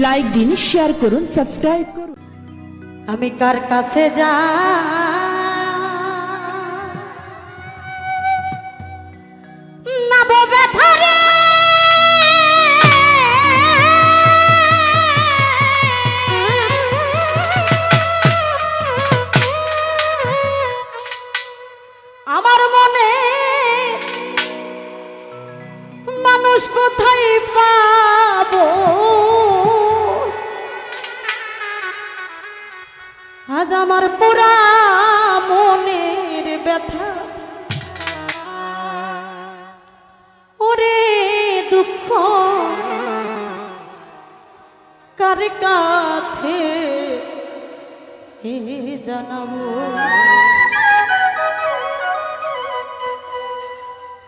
Like দিন, share করুন, subscribe করুন। আমি কার কাছে যা আমার মনে মানুষ কোথায় পাবো, আজ আমার পুরা মনের ব্যথা, ওরে দুঃখ কার কাছে জানাবো,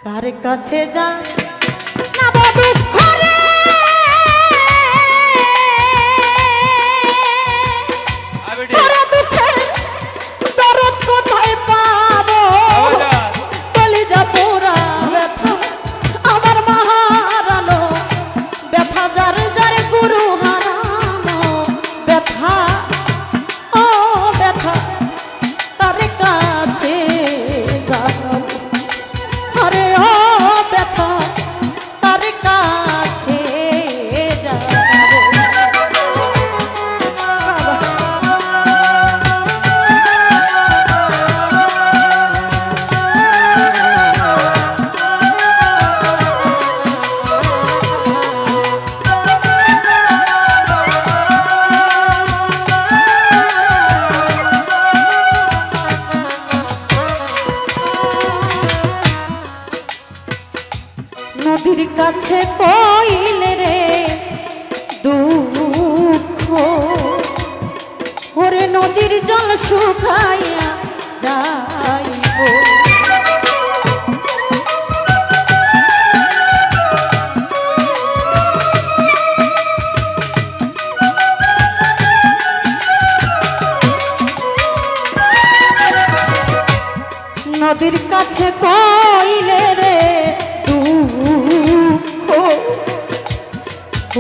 কার কাছে জানাবো দুঃখ রে, দরদ কোথায় পাবো, কলিজা পোড়া ব্যথা আমার মাহারানো ব্যথা, যার যার গুরু হারানো ব্যথা, ও ব্যথা তার কাছে জানাবো, আরে ও ব্যথা তার কাছে জানাবো। নদীর কাছে কইলে রে দুঃখ, ওরে নদীর জল শুকাইয়া যাইব, নদীর কাছে কইলে রে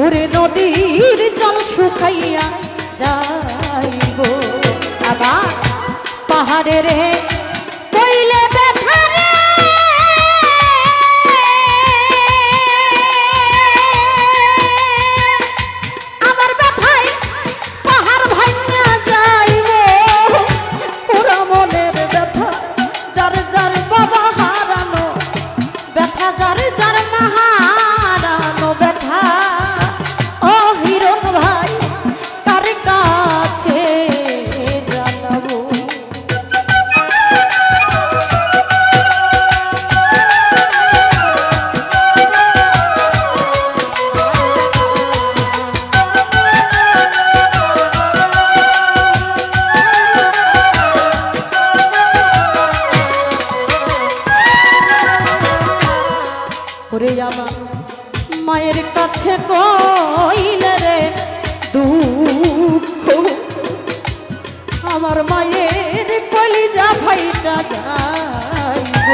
ওরে নদীর জল শুকাইয়া যাইব, আবার পাহাড়ে রে কইলে ব্যথা রে, আমার ব্যথায় পাহাড় ভাঙা যাইব, পুরা মনের ব্যথা যার যার বাবা হারানো ব্যথা, যার যার মা হারানো ব্যথা, ও হিরণ ভাই কার কাছে জানাবো। ওরে আমার মায়ের কাছে কইলে রে দুঃখ, আমার মায়ের কলিজা ভাইটা যাইব,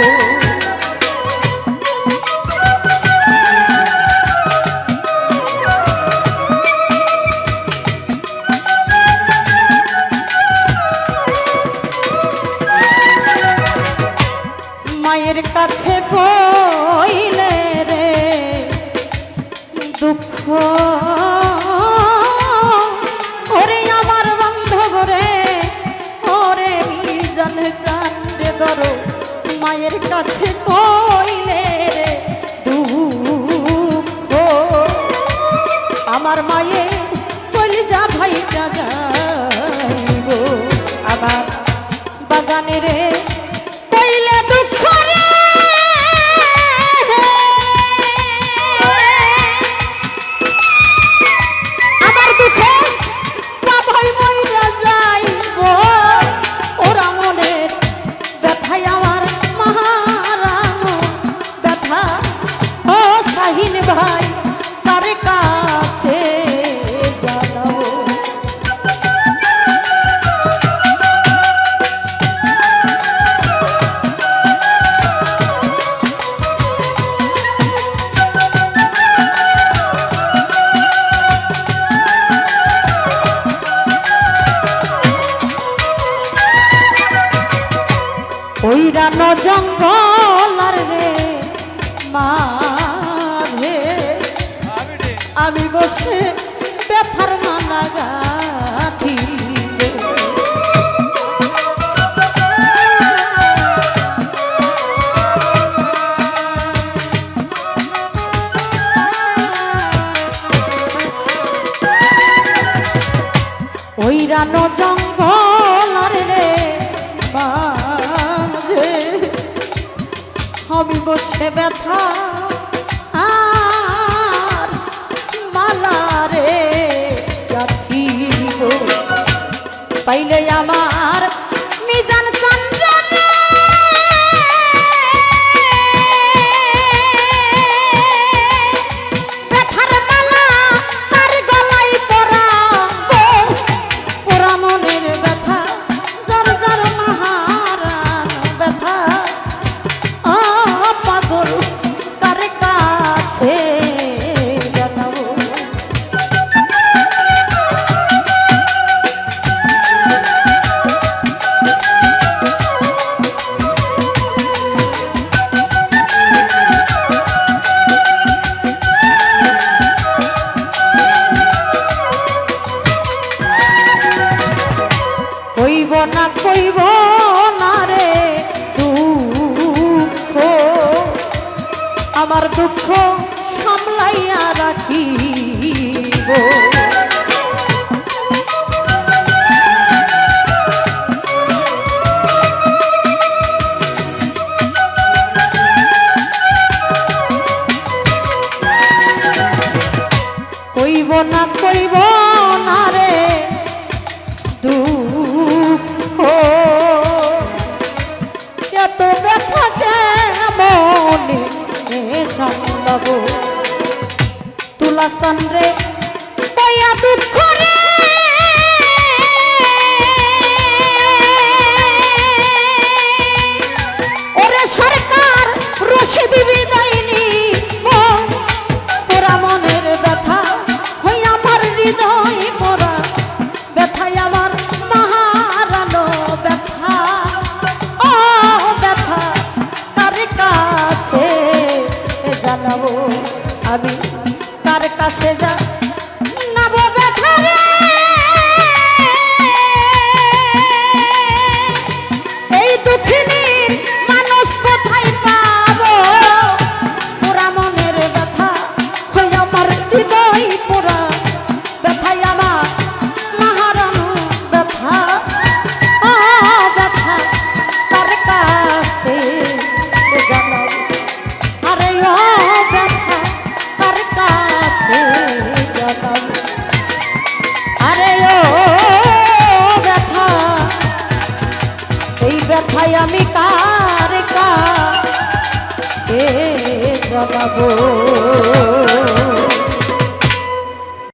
মায়ের কাছে কইলে রে দুঃখ, ওরে আমার বান্ধব রে, ওরে মিজান চান্দে ধরো, মায়ের কাছে কইলে রে দুঃখ, আমার মায়ের কলিজা ভাইটা যাইব, আবার বাগানে রে কইলে দুঃখ রে, আমার দুঃখে বাবাই মইরা যাইব, ওরা মনের ব্যথায় আমার মাহারানো ব্যথা, ও শাহিন ভাই তার কাছে জানাবো। আমি বসে ব্যথার মালা গাঁথিব। ওই রানো জঙ্গল রে মাঝে আমি বসে ব্যথা আর মালা রে গাঁথিব। পাইলে আমার মিজান চন্দ্রনে ব্যথার মালা তার গলায় পরাবো। পোড়া মনের ব্যথা যার যার মাহারান ব্যথা পাগল তার কাছে জানাবো। কইব না কইব না রে দুঃখ, আমার দুঃখ সামলাইয়া রাখিব। কইব না কইব না রে দুঃখ, এত ব্যথা কেমনে সামলাব। তুলা সানরে বইয়া দুঃখ রে ওরে সরকার রশি দিবি দেয়নি। পোড়া মনের ব্যথা হই আমার হৃদয় পোড়া ব্যথায় আমার মাহারানো ব্যথা। ও ব্যথা কার কাছে জানাবো আমি, কার কাছে জানাবো ব্যথা রে। এই দুঃখিনীর মানুষ কোথায় পাবো। পোড়া মনের ব্যথা হই আমার হৃদয় পোড়া ব্যথায় আমার মাহারানো ব্যথা। ও ব্যথা কার কাছে জানাবো। আরে ও ব্যথা কার কাছে জানাবো। আরে ও ব্যথা এই ব্যথায় আমি কার কাছে জানাবো।